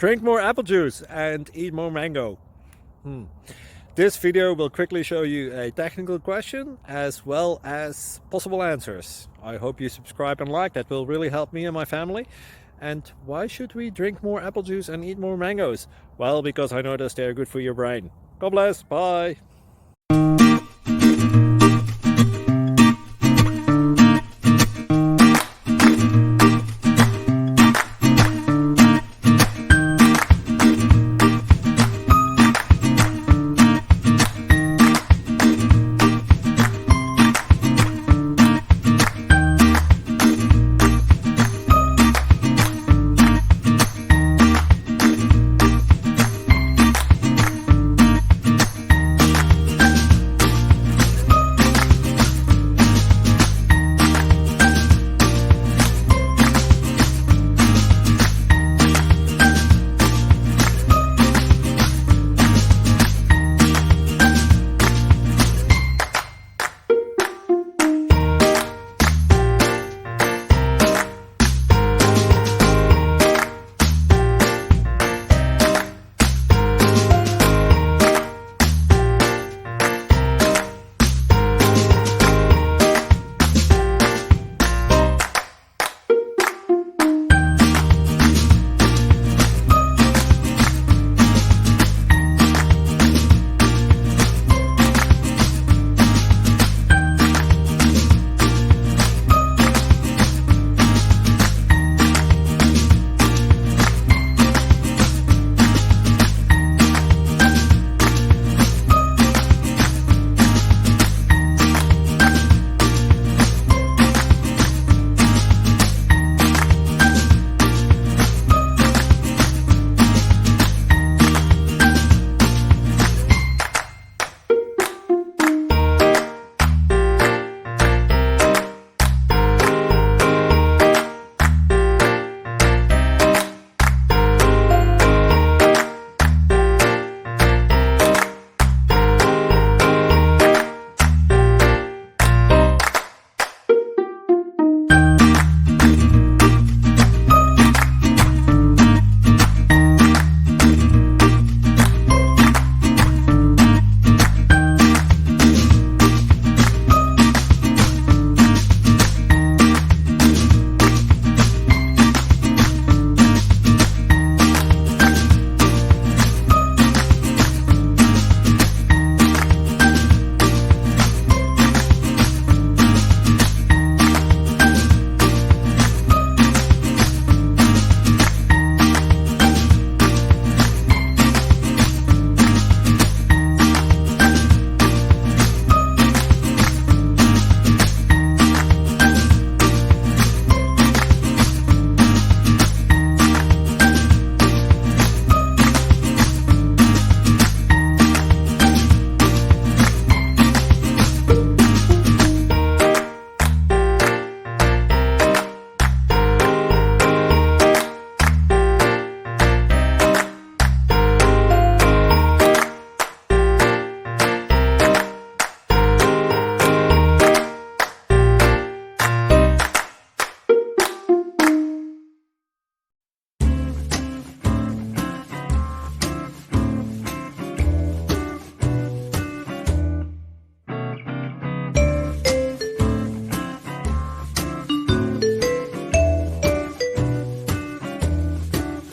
Drink more apple juice and eat more mango. This video will quickly show you a technical question as well as possible answers. I hope you subscribe and like, that will really help me and my family. And why should we drink more apple juice and eat more mangoes? Well, because I noticed they're good for your brain. God bless, bye!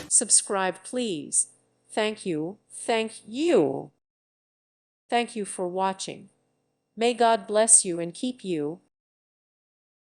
Subscribe, please. Thank you. Thank you. Thank you for watching. May God bless you and keep you.